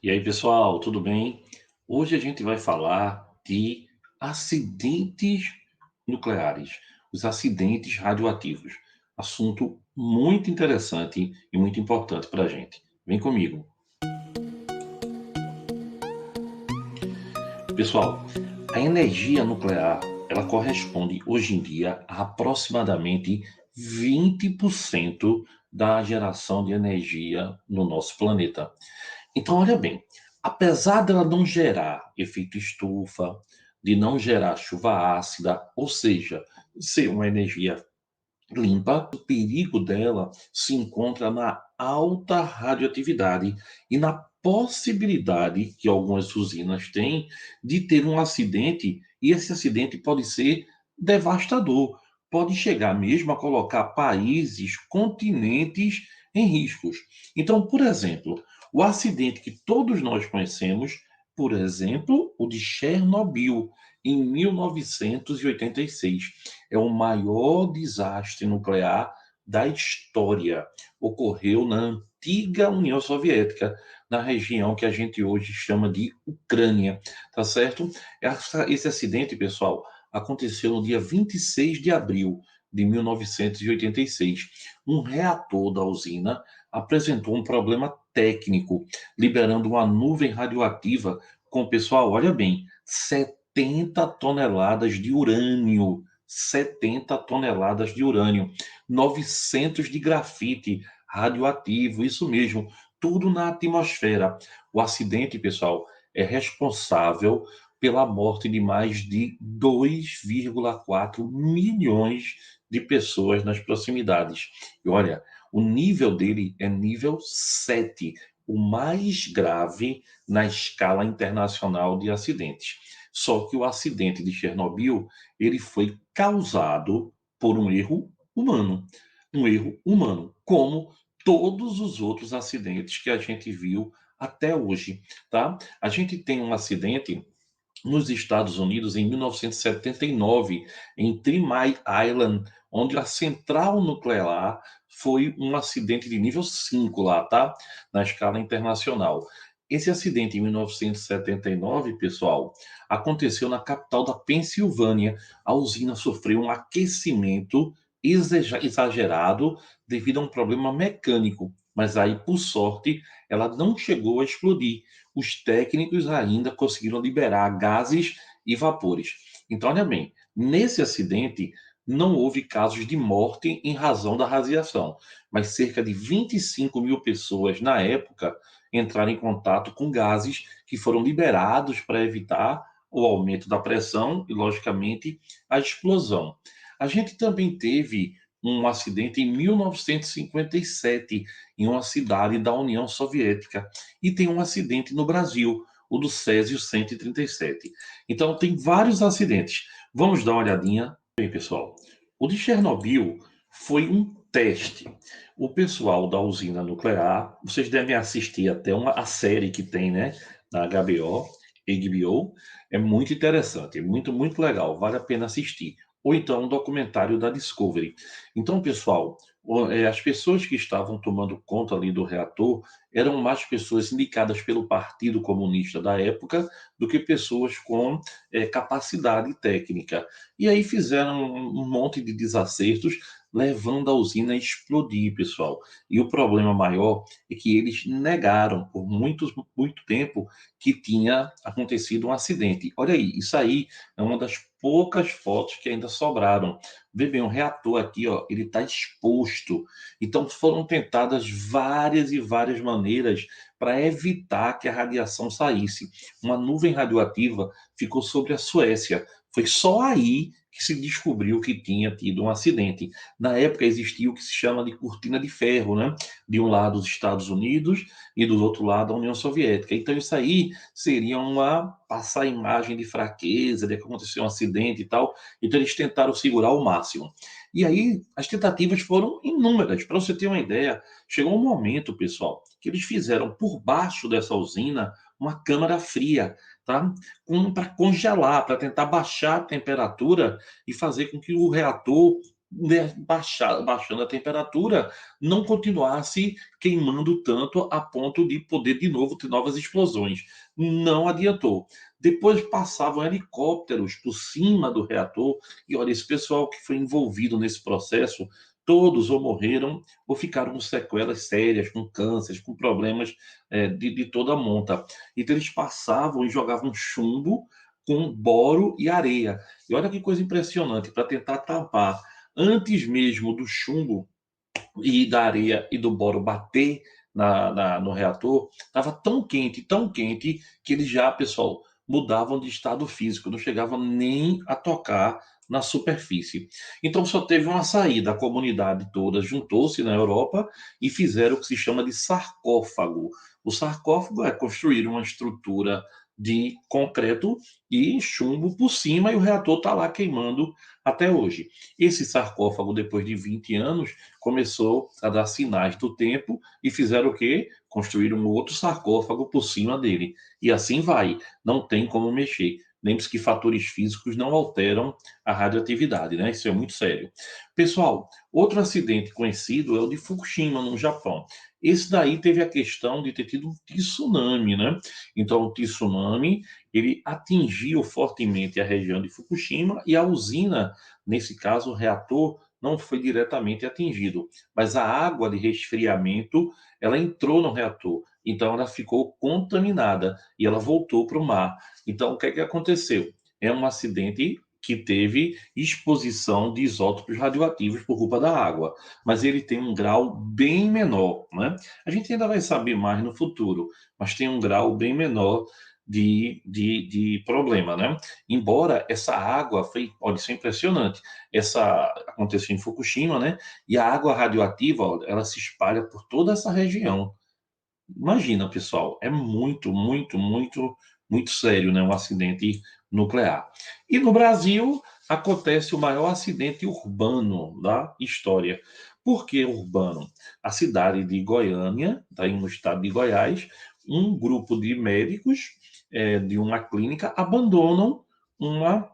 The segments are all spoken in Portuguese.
E aí, pessoal, tudo bem? Hoje a gente vai falar de acidentes nucleares, os acidentes radioativos. Assunto muito interessante e muito importante para a gente. Vem comigo. Pessoal, a energia nuclear, ela corresponde hoje em dia a aproximadamente 20% da geração de energia no nosso planeta. Então, olha bem, apesar dela não gerar efeito estufa, de não gerar chuva ácida, ou seja, ser uma energia limpa, o perigo dela se encontra na alta radioatividade e na possibilidade que algumas usinas têm de ter um acidente, e esse acidente pode ser devastador, pode chegar mesmo a colocar países, continentes em riscos. Então, por exemplo, o acidente que todos nós conhecemos, por exemplo, o de Chernobyl, em 1986 é o maior desastre nuclear da história. Ocorreu na antiga União Soviética, na região que a gente hoje chama de Ucrânia, tá certo? Esse acidente, pessoal, aconteceu no dia 26 de abril de 1986. Um reator da usina apresentou um problema técnico, liberando uma nuvem radioativa com, pessoal, olha bem, 70 toneladas de urânio, 70 toneladas de urânio, 900 de grafite radioativo, isso mesmo, tudo na atmosfera. O acidente, pessoal, é responsável pela morte de mais de 2,4 milhões de pessoas nas proximidades. E olha, o nível dele é nível 7, o mais grave na escala internacional de acidentes. Só que o acidente de Chernobyl, ele foi causado por um erro humano, como todos os outros acidentes que a gente viu até hoje, tá? A gente tem um acidente nos Estados Unidos em 1979, em Three Mile Island, onde a central nuclear foi um acidente de nível 5 lá, tá? Na escala internacional. Esse acidente em 1979, pessoal, aconteceu na capital da Pensilvânia. A usina sofreu um aquecimento exagerado devido a um problema mecânico, mas aí, por sorte, ela não chegou a explodir. Os técnicos ainda conseguiram liberar gases e vapores. Então, olha bem, nesse acidente não houve casos de morte em razão da radiação, mas cerca de 25 mil pessoas na época entraram em contato com gases que foram liberados para evitar o aumento da pressão e, logicamente, a explosão. A gente também teve um acidente em 1957 em uma cidade da União Soviética e tem um acidente no Brasil, o do Césio 137. Então tem vários acidentes. Vamos dar uma olhadinha. Bem, pessoal, o de Chernobyl foi um teste. O pessoal da usina nuclear, vocês devem assistir até a série que tem, né, na HBO, é muito interessante, é muito, muito legal, vale a pena assistir. Ou então um documentário da Discovery. Então, pessoal, as pessoas que estavam tomando conta ali do reator eram mais pessoas indicadas pelo Partido Comunista da época do que pessoas com capacidade técnica. E aí fizeram um monte de desacertos, levando a usina a explodir, pessoal. E o problema maior é que eles negaram por muito tempo que tinha acontecido um acidente. Olha aí, isso aí é uma das poucas fotos que ainda sobraram. Vê bem, o reator aqui, ó, ele está exposto. Então foram tentadas várias e várias maneiras para evitar que a radiação saísse. Uma nuvem radioativa ficou sobre a Suécia. Foi só aí que se descobriu que tinha tido um acidente. Na época existia o que se chama de cortina de ferro, né? De um lado os Estados Unidos e do outro lado a União Soviética. Então isso aí seria uma passar a imagem de fraqueza, de que aconteceu um acidente e tal. Então eles tentaram segurar ao máximo. E aí as tentativas foram inúmeras. Para você ter uma ideia, chegou um momento, pessoal, que eles fizeram por baixo dessa usina uma câmara fria, tá? Para congelar, para tentar baixar a temperatura e fazer com que o reator né, baixando a temperatura, não continuasse queimando tanto a ponto de poder de novo ter novas explosões. Não adiantou. Depois passavam helicópteros por cima do reator, e olha, esse pessoal que foi envolvido nesse processo, todos ou morreram ou ficaram com sequelas sérias, com cânceres, com problemas de toda a monta. Então eles passavam e jogavam chumbo com boro e areia. E olha que coisa impressionante, para tentar tampar, antes mesmo do chumbo e da areia e do boro bater no reator, estava tão quente, que eles já, pessoal, mudavam de estado físico, não chegavam nem a tocar na superfície. Então só teve uma saída, a comunidade toda juntou-se na Europa e fizeram o que se chama de sarcófago. O sarcófago é construir uma estrutura de concreto e chumbo por cima, e o reator está lá queimando até hoje. Esse sarcófago, depois de 20 anos, começou a dar sinais do tempo e fizeram o quê? Construir um outro sarcófago por cima dele. E assim vai, não tem como mexer. Lembre-se que fatores físicos não alteram a radioatividade, né? Isso é muito sério. Pessoal, outro acidente conhecido é o de Fukushima, no Japão. Esse daí teve a questão de ter tido um tsunami, né? Então, o tsunami, ele atingiu fortemente a região de Fukushima, e a usina, nesse caso, o reator, não foi diretamente atingido, mas a água de resfriamento, ela entrou no reator, então ela ficou contaminada e ela voltou para o mar. Então, o que é que aconteceu? É um acidente que teve exposição de isótopos radioativos por culpa da água, mas ele tem um grau bem menor, né? A gente ainda vai saber mais no futuro, mas tem um grau bem menor de problema, né? Embora essa água foi, pode ser impressionante, essa aconteceu em Fukushima, né? E a água radioativa, ó, ela se espalha por toda essa região. Imagina, pessoal, é muito sério, né? Um acidente nuclear. E no Brasil acontece o maior acidente urbano da história. Por que urbano? A cidade de Goiânia, tá aí no estado de Goiás, um grupo de médicos de uma clínica abandonam uma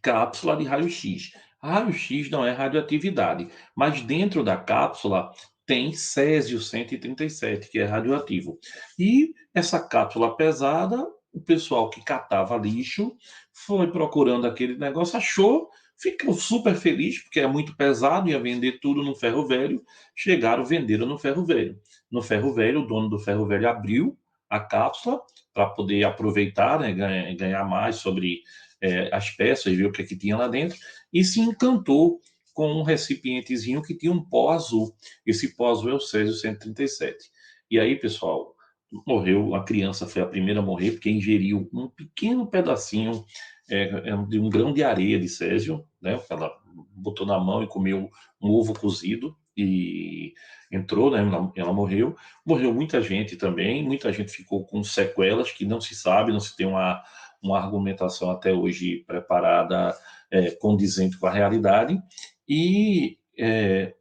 cápsula de raio-x. Raio-x não é radioatividade, mas dentro da cápsula tem césio-137, que é radioativo. E essa cápsula pesada, o pessoal que catava lixo foi procurando aquele negócio, achou, ficou super feliz, porque é muito pesado, ia vender tudo no ferro velho. Chegaram, venderam no ferro velho. No ferro velho, o dono do ferro velho abriu a cápsula para poder aproveitar, né, ganhar mais sobre as peças, viu o que, é que tinha lá dentro, e se encantou com um recipientezinho que tinha um pó azul. Esse pó azul é o Césio-137. E aí, pessoal, morreu, a criança foi a primeira a morrer, porque ingeriu um pequeno pedacinho de um grão de areia de Césio, né? Ela botou na mão e comeu um ovo cozido, e entrou, né? Ela morreu. Morreu muita gente também, muita gente ficou com sequelas que não se sabe, não se tem uma argumentação até hoje preparada, condizente com a realidade, e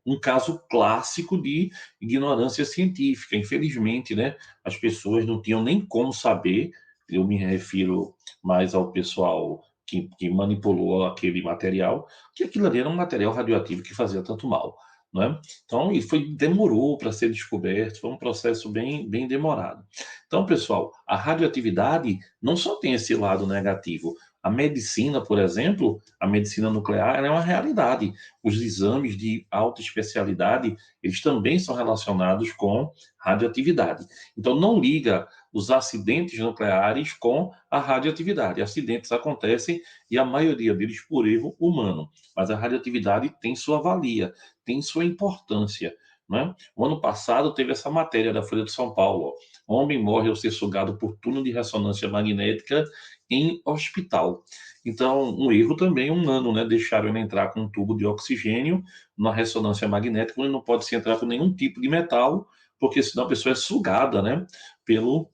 um caso clássico de ignorância científica. Infelizmente, né, as pessoas não tinham nem como saber. Eu me refiro mais ao pessoal que manipulou aquele material, que aquilo ali era um material radioativo que fazia tanto mal. Não é? Então, e demorou para ser descoberto, foi um processo bem demorado. Então, pessoal, a radioatividade não só tem esse lado negativo. A medicina, por exemplo, a medicina nuclear, ela é uma realidade. Os exames de alta especialidade, eles também são relacionados com radioatividade. Então, não liga os acidentes nucleares com a radioatividade. Acidentes acontecem, e a maioria deles por erro humano. Mas a radioatividade tem sua valia, tem sua importância. Né? O ano passado teve essa matéria da Folha de São Paulo. Ó. Homem morre ao ser sugado por túnel de ressonância magnética em hospital. Então, um erro também humano, né? Deixaram ele entrar com um tubo de oxigênio na ressonância magnética, onde não pode se entrar com nenhum tipo de metal, porque senão a pessoa é sugada, né? Pelo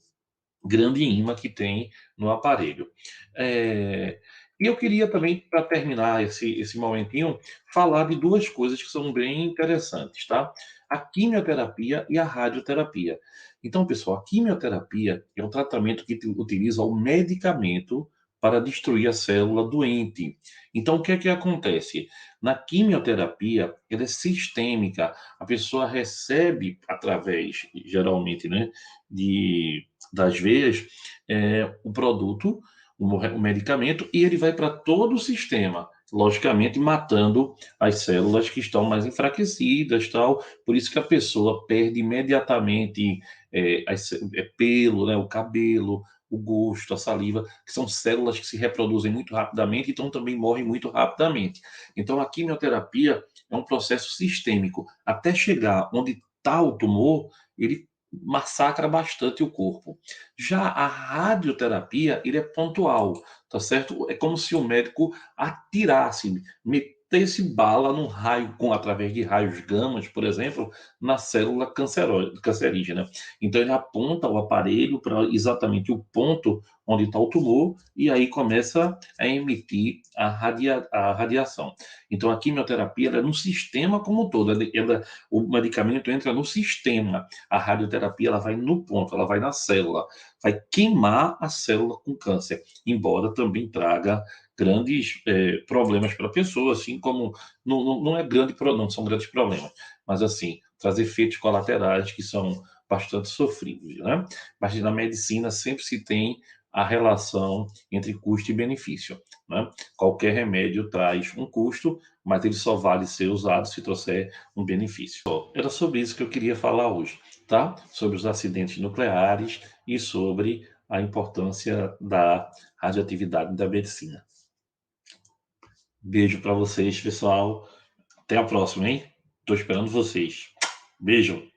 grande ímã que tem no aparelho. E eu queria também, para terminar esse momentinho, falar de duas coisas que são bem interessantes, tá? A quimioterapia e a radioterapia. Então, pessoal, a quimioterapia é um tratamento que utiliza o medicamento para destruir a célula doente. Então, o que é que acontece? Na quimioterapia, ela é sistêmica. A pessoa recebe através, geralmente, né, das veias, o produto, o medicamento, e ele vai para todo o sistema, logicamente matando as células que estão mais enfraquecidas, tal. Por isso que a pessoa perde imediatamente pelo, né, o cabelo, o gosto, a saliva, que são células que se reproduzem muito rapidamente, então também morrem muito rapidamente. Então a quimioterapia é um processo sistêmico. Até chegar onde está o tumor, ele massacra bastante o corpo. Já a radioterapia, ele é pontual, tá certo? É como se o médico atirasse, metesse bala num raio, através de raios gamas, por exemplo, na célula cancerígena. Então ele aponta o aparelho para exatamente o ponto onde está o tumor e aí começa a emitir a radiação. Então a quimioterapia ela é no sistema como um todo, o medicamento entra no sistema, a radioterapia ela vai no ponto, ela vai na célula, vai queimar a célula com câncer, embora também traga grandes problemas para a pessoa, assim como não é grande, não são grandes problemas, mas assim, traz efeitos colaterais que são bastante sofridos, né? Mas na medicina sempre se tem a relação entre custo e benefício, né? Qualquer remédio traz um custo, mas ele só vale ser usado se trouxer um benefício. Era sobre isso que eu queria falar hoje, tá? Sobre os acidentes nucleares e sobre a importância da radioatividade da medicina. Beijo para vocês, pessoal. Até a próxima, hein? Tô esperando vocês. Beijo.